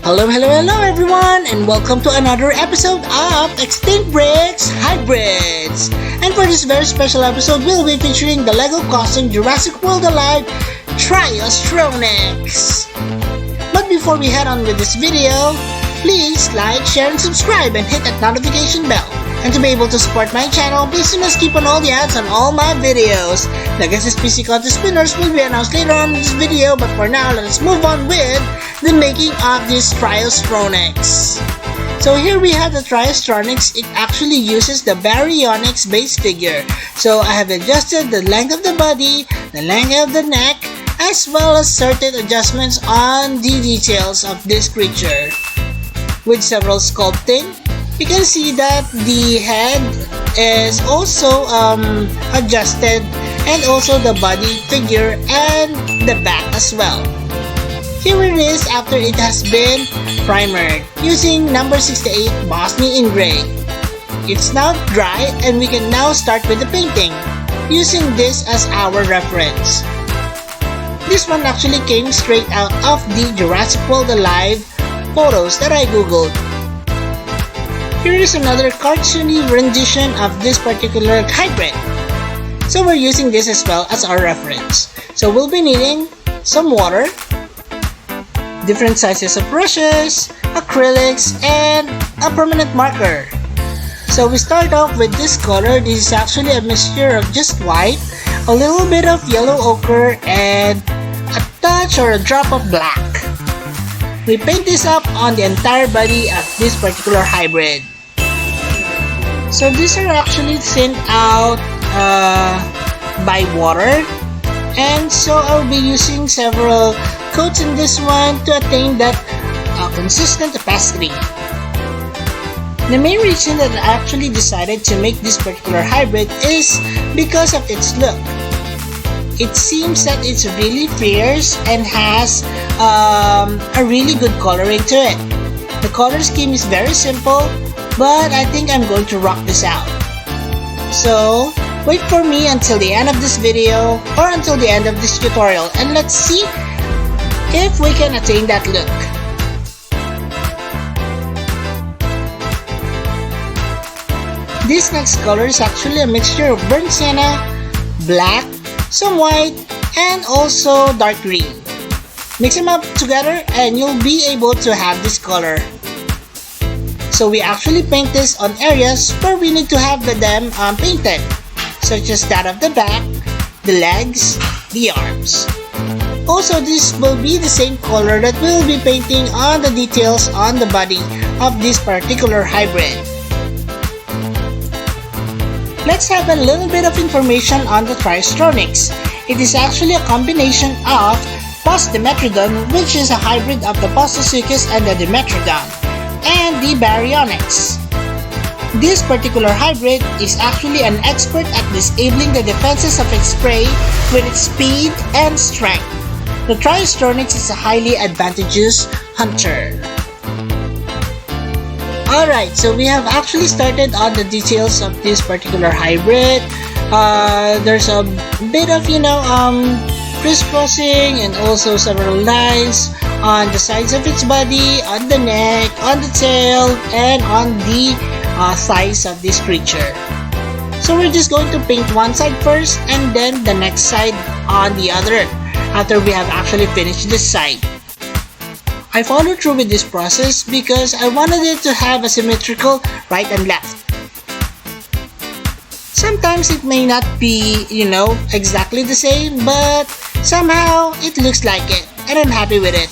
Hello everyone, and welcome to another episode of Extinct Bricks Hybrids. And for this very special episode, we'll be featuring the LEGO custom Jurassic World Alive Tryostronix. But before we head on with this video, please like, share, and subscribe, and hit that notification bell. And to be able to support my channel, please do not skip on all the ads on all my videos. The guest Specie contest winners will be announced later on in this video, but for now, let's move on with the making of this Tryostronix. So here we have the Tryostronix. It actually uses the baryonyx base figure. So I have adjusted the length of the body, the length of the neck, as well as certain adjustments on the details of this creature. With several sculpting, you can see that the head is also adjusted, and also the body figure and the back as well. Here it is after it has been primered using number 68 Bosnia in gray. It's now dry and we can now start with the painting using this as our reference. This one actually came straight out of the Jurassic World Alive photos that I googled. Here is another cartoony rendition of this particular hybrid. So we're using this as well as our reference. So we'll be needing some water, different sizes of brushes, acrylics, and a permanent marker. So we start off with this color. This is actually a mixture of just white, a little bit of yellow ochre, and a touch or a drop of black. We paint this up on the entire body of this particular hybrid. So these are actually thinned out by water, and so I'll be using several coats in this one to attain that consistent opacity. The main reason that I actually decided to make this particular hybrid is because of its look. It seems that it's really fierce and has a really good coloring to it. The color scheme is very simple, but I think I'm going to rock this out. So wait for me until the end of this video or until the end of this tutorial, and let's see if we can attain that look. This next color is actually a mixture of burnt sienna, black, some white, and also dark green. Mix them up together and you'll be able to have this color. So we actually paint this on areas where we need to have them painted, such as that of the back, the legs, the arms. Also, this will be the same color that we'll be painting on the details on the body of this particular hybrid. Let's have a little bit of information on the Tryostronix. It is actually a combination of Dimetrodon, which is a hybrid of the Postosuchus and the Dimetrodon, and the baryonyx. This particular hybrid is actually an expert at disabling the defenses of its prey with its speed and strength. The Tryostronix is a highly advantageous hunter. Alright, so we have actually started on the details of this particular hybrid. There's a bit of, crisscrossing and also several lines on the sides of its body, on the neck, on the tail, and on the thighs of this creature. So we're just going to paint one side first and then the next side on the other after we have actually finished this side. I followed through with this process because I wanted it to have a symmetrical right and left. Sometimes it may not be, exactly the same, but somehow it looks like it, and I'm happy with it.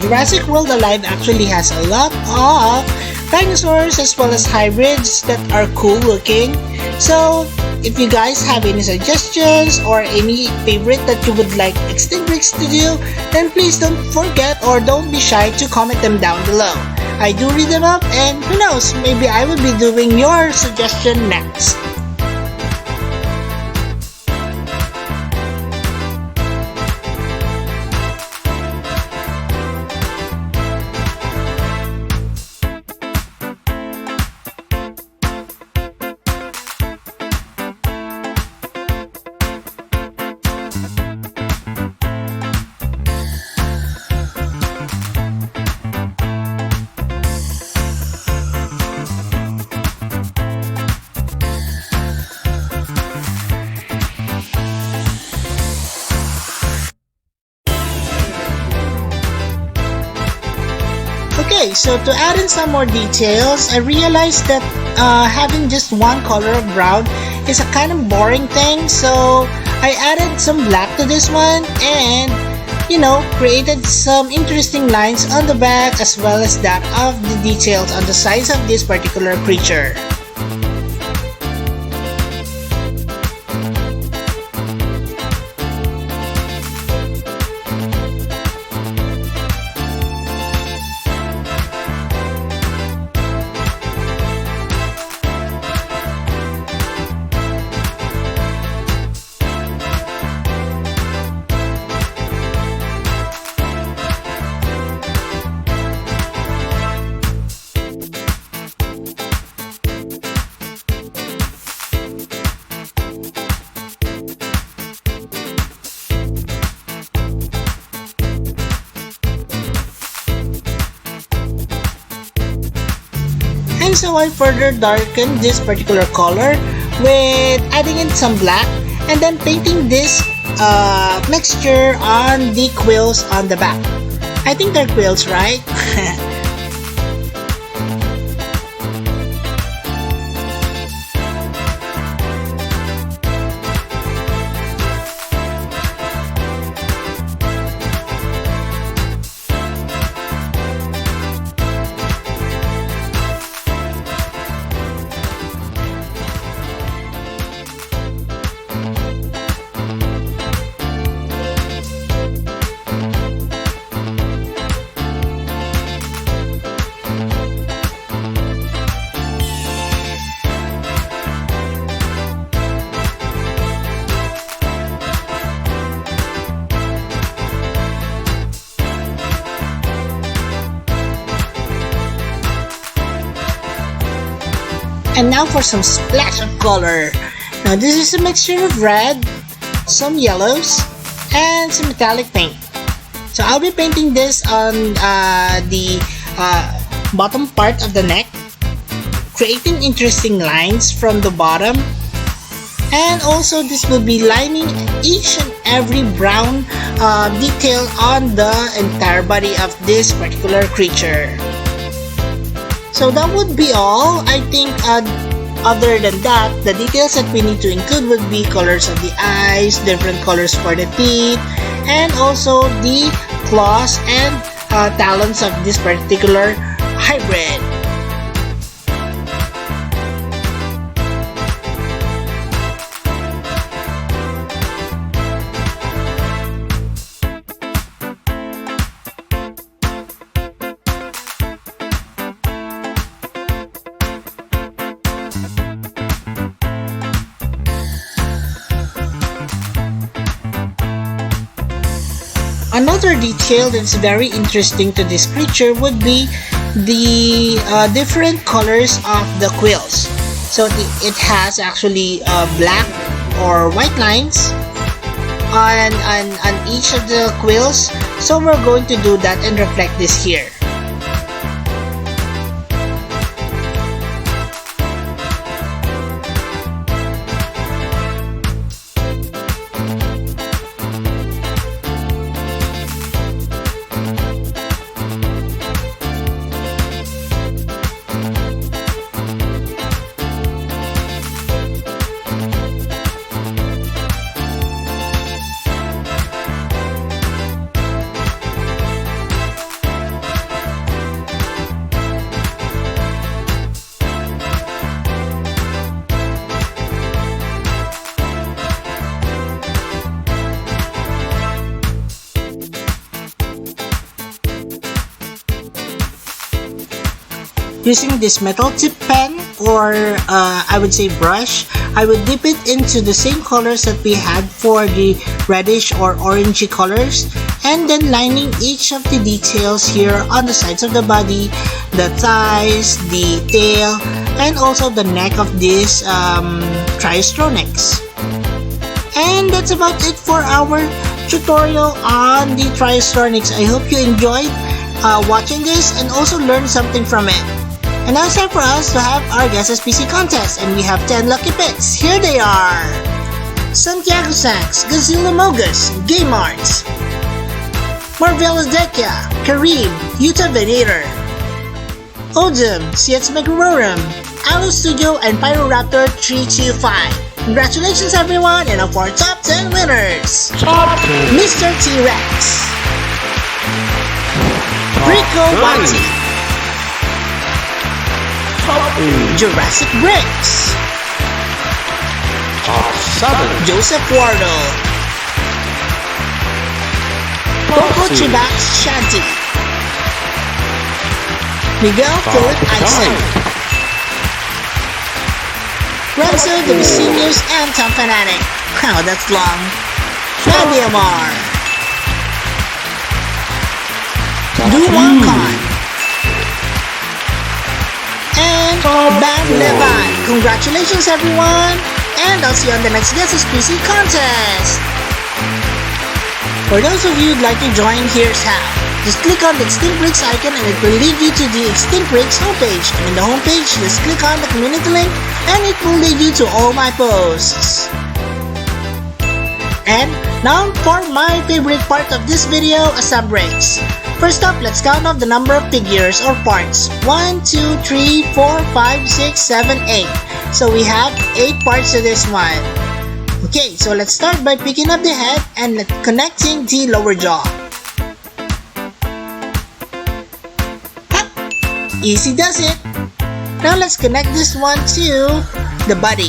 Jurassic World Alive actually has a lot of dinosaurs as well as hybrids that are cool looking. So if you guys have any suggestions or any favorite that you would like Extinct Bricks to do, then please don't forget or don't be shy to comment them down below. I do read them up, and who knows, maybe I will be doing your suggestion next. Okay, so to add in some more details, I realized that having just one color of brown is a kind of boring thing, so I added some black to this one and created some interesting lines on the back as well as that of the details on the sides of this particular creature. And so I further darkened this particular color with adding in some black and then painting this mixture on the quills on the back. I think they're quills, right? And now for some splash of color. Now this is a mixture of red, some yellows, and some metallic paint. So I'll be painting this on the bottom part of the neck, creating interesting lines from the bottom. And also this will be lining each and every brown detail on the entire body of this particular creature. So that would be all. I think other than that, the details that we need to include would be colors of the eyes, different colors for the teeth, and also the claws and talons of this particular hybrid. Another detail that's very interesting to this creature would be the different colors of the quills. So it has actually black or white lines on each of the quills. So we're going to do that and reflect this here. Using this metal tip pen or I would say brush, I would dip it into the same colors that we had for the reddish or orangey colors, and then lining each of the details here on the sides of the body, the thighs, the tail, and also the neck of this Tryostronix. And that's about it for our tutorial on the Tryostronix. I hope you enjoyed watching this and also learned something from it. And now it's time for us to have our Guess a Specie contest, and we have 10 lucky picks. Here they are: Santiago Sanks, Gazilla Mogus, Game Arts, Marvella Dekia, Kareem, Utah Venator, Odum, CS Megarorum, Allostudio, and Pyroraptor 325. Congratulations everyone, and of our top 10 winners! Top 10. Mr. T-Rex, Rico Wati, Top 8. Jurassic Bricks, Top 7. Joseph Wardle, Top Coco 6. Chibax Shanti, Miguel Philip Ison, Renzo the Vicinius and Tom Fanatic. Wow, that's long. Randy Amar, Duwan Khan, and Bam Levan. Congratulations everyone! And I'll see you on the next Guess Specie contest! For those of you who'd like to join, here's how. Just click on the Extinct Bricks icon and it will lead you to the Extinct Bricks homepage. And in the homepage, just click on the community link and it will lead you to all my posts. And now for my favorite part of this video, a sub breaks. First up, let's count off the number of figures or parts. 1, 2, 3, 4, 5, 6, 7, 8. So we have 8 parts to this one. Okay, so let's start by picking up the head and connecting the lower jaw. Easy does it! Now let's connect this one to the body.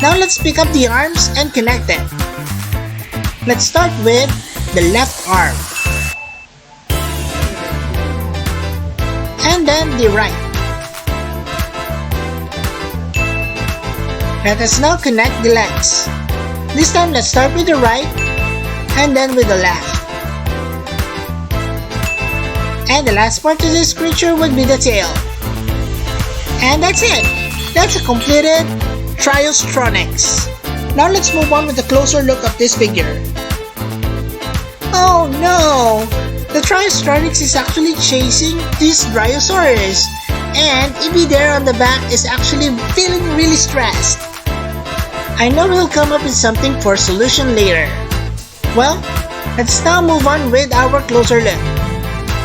Now let's pick up the arms and connect them. Let's start with the left arm. And then the right. Let us now connect the legs. This time let's start with the right and then with the left. And the last part of this creature would be the tail. And that's it! That's a completed Tryostronix. Now let's move on with a closer look of this figure. Oh no! The Tryostronix is actually chasing this Bryosaurus. And Ibi there on the back is actually feeling really stressed. I know he'll come up with something for solution later. Well, let's now move on with our closer look.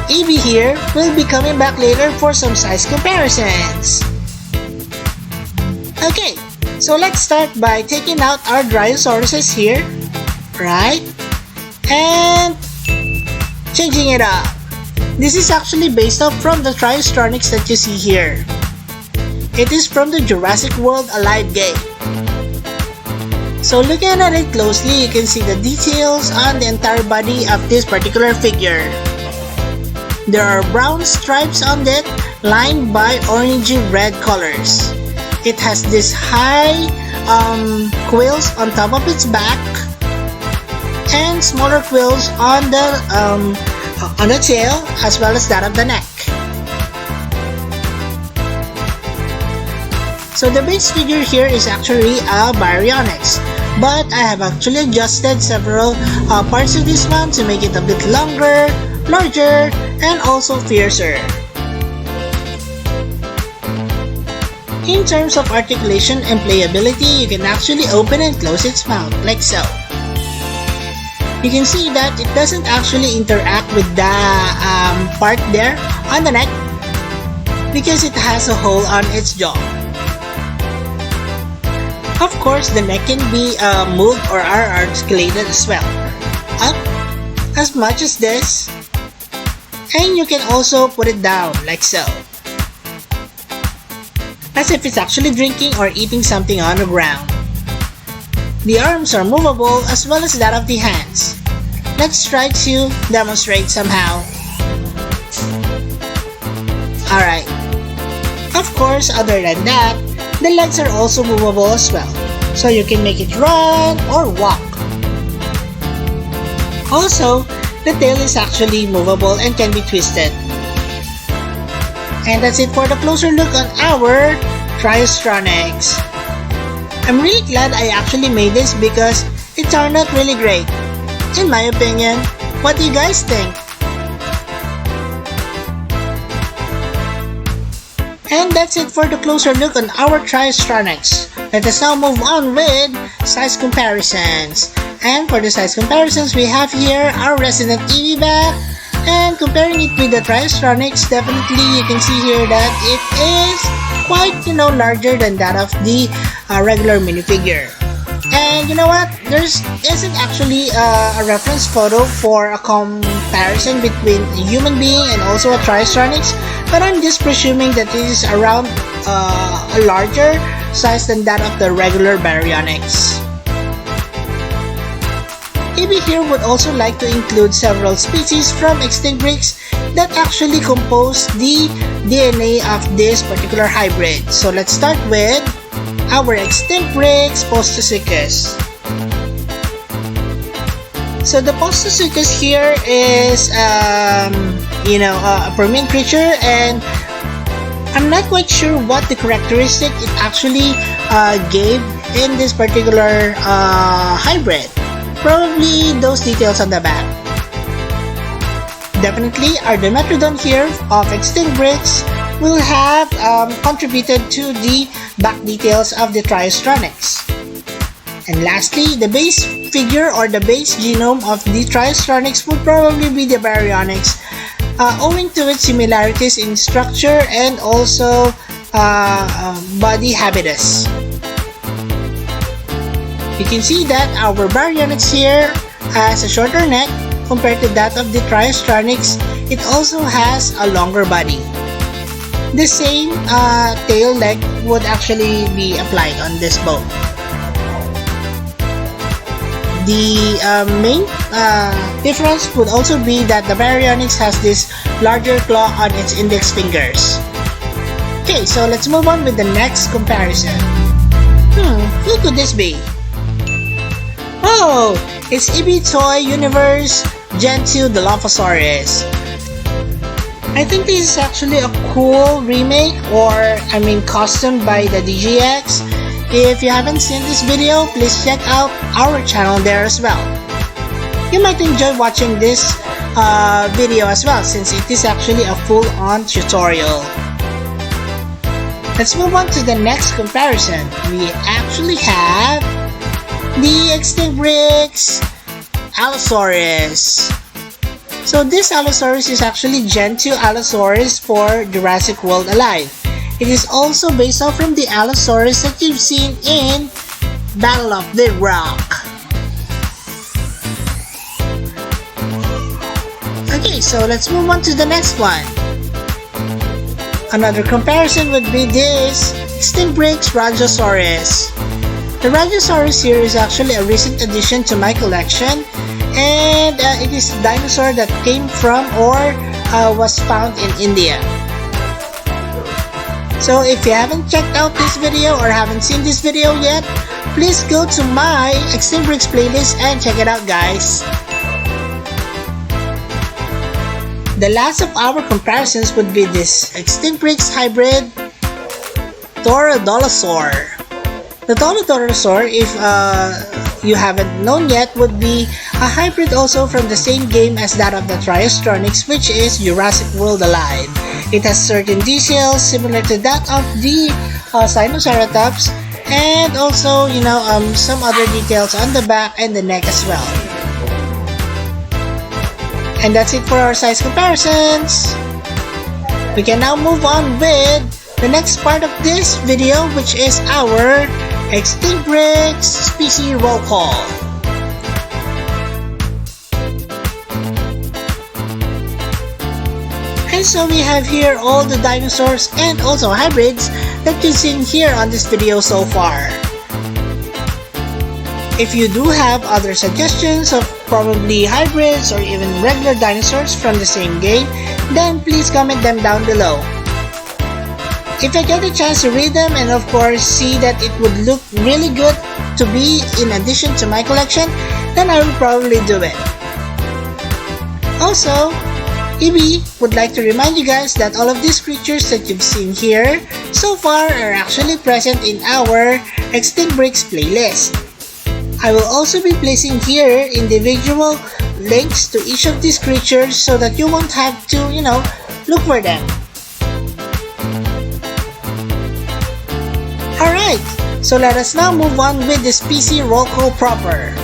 Evie here will be coming back later for some size comparisons. Okay, so let's start by taking out our Dryosauruses here, right? And changing it up. This is actually based off from the Tryostronix that you see here. It is from the Jurassic World Alive game. So looking at it closely, you can see the details on the entire body of this particular figure. There are brown stripes on it, lined by orangey red colors. It has this high quills on top of its back, and smaller quills on the tail as well as that of the neck. So the base figure here is actually a Baryonyx, but I have actually adjusted several parts of this one to make it a bit longer, larger, and also fiercer. In terms of articulation and playability, you can actually open and close its mouth like so. You can see that it doesn't actually interact with the part there on the neck because it has a hole on its jaw. Of course, the neck can be moved or articulated as well, up as much as this, and you can also put it down like so, as if it's actually drinking or eating something on the ground. The arms are movable as well as that of the hands. Let's try to demonstrate somehow. Alright. Of course, other than that, the legs are also movable as well, so you can make it run or walk. Also, the tail is actually movable and can be twisted. And that's it for the closer look on our Tryostronix. I'm really glad I actually made this because it turned out really great, in my opinion. What do you guys think? And that's it for the closer look on our Tryostronix. Let us now move on with size comparisons. And for the size comparisons, we have here our resident EV back. And comparing it with the Tryostronix, definitely you can see here that it is quite, larger than that of the regular minifigure. And you know what? There isn't actually a reference photo for a comparison between a human being and also a Tryostronix, but I'm just presuming that it is around a larger size than that of the regular Baryonyx. EB here would also like to include several species from extinct breeds that actually compose the DNA of this particular hybrid. So let's start with our extinct breeds, Postosuchus. So the Postosuchus here is, a permian creature, and I'm not quite sure what the characteristic it actually gave in this particular hybrid. Probably those details on the back. Definitely, our Dimetrodon here of extinct breeds will have contributed to the back details of the Tryostronix. And lastly, the base figure or the base genome of the Tryostronix would probably be the Baryonyx, owing to its similarities in structure and also body habitus. You can see that our Baryonyx here has a shorter neck compared to that of the Tryostronix. It also has a longer body. The same tail leg would actually be applied on this boat. The main difference would also be that the Baryonyx has this larger claw on its index fingers. Okay, so let's move on with the next comparison. Who could this be? Oh, it's EB Toy Universe Gen 2 Dilophosaurus. I think this is actually a cool remake, or custom by the DGX. If you haven't seen this video, please check out our channel there as well. You might enjoy watching this video as well, since it is actually a full-on tutorial. Let's move on to the next comparison. We actually have the extinct breeds Allosaurus. So this Allosaurus is actually Gen 2 Allosaurus for Jurassic World Alive. It is also based off from the Allosaurus that you've seen in Battle of the Rock. Okay, so let's move on to the next one. Another comparison would be this extinct breeds Rajasaurus. The Rajasaurus here is actually a recent addition to my collection, and it is a dinosaur that came from or was found in India. So if you haven't checked out this video or haven't seen this video yet, please go to my Extinct Breeds playlist and check it out, guys. The last of our comparisons would be this Extinct Breeds hybrid Taurodolosaur. The Taurodolosaur, if you haven't known yet, would be a hybrid also from the same game as that of the Tryostronix, which is Jurassic World Alive. It has certain details similar to that of the Sinoceratops, and also, some other details on the back and the neck as well. And that's it for our size comparisons. We can now move on with the next part of this video, which is our Extinct Breeds Specie Roll Call. And so we have here all the dinosaurs and also hybrids that you've seen here on this video so far. If you do have other suggestions of probably hybrids or even regular dinosaurs from the same game, then please comment them down below. If I get a chance to read them and of course see that it would look really good to be in addition to my collection, then I will probably do it. Also, EB would like to remind you guys that all of these creatures that you've seen here so far are actually present in our Extinct Breeds playlist. I will also be placing here individual links to each of these creatures so that you won't have to, look for them. Alright, so let us now move on with the Specie roll call proper.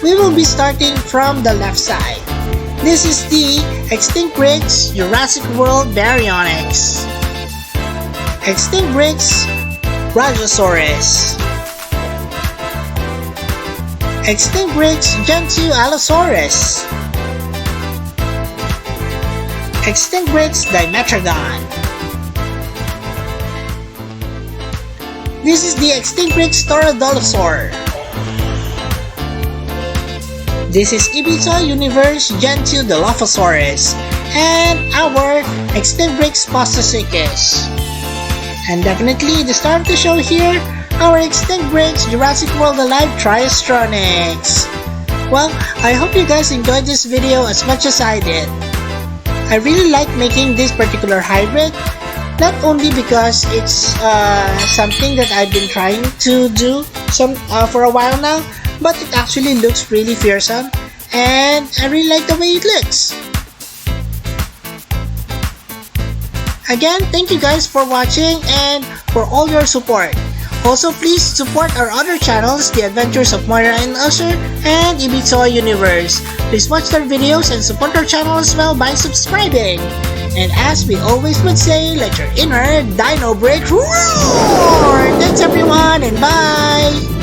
We will be starting from the left side. This is the Extinct Bricks Jurassic World Baryonyx, Extinct Bricks Brachiosaurus, Extinct Bricks Gen 2 Allosaurus, Extinct Bricks Dimetrodon. This is the Extinct Bricks Taurodolosaur. This is Ibiza Universe Gen 2 Dilophosaurus and our Extinct Bricks Pastosuchus. And definitely the star of the show here, our Extinct Bricks Jurassic World Alive Tryostronix. Well, I hope you guys enjoyed this video as much as I did. I really like making this particular hybrid, not only because it's something that I've been trying to do for a while now, but it actually looks really fearsome and I really like the way it looks. Again, thank you guys for watching and for all your support. Also, please support our other channels, The Adventures of Moira and Usher and Ibiza Universe. Please watch their videos and support our channel as well by subscribing. And as we always would say, let your inner dino brick roar! Thanks everyone and bye!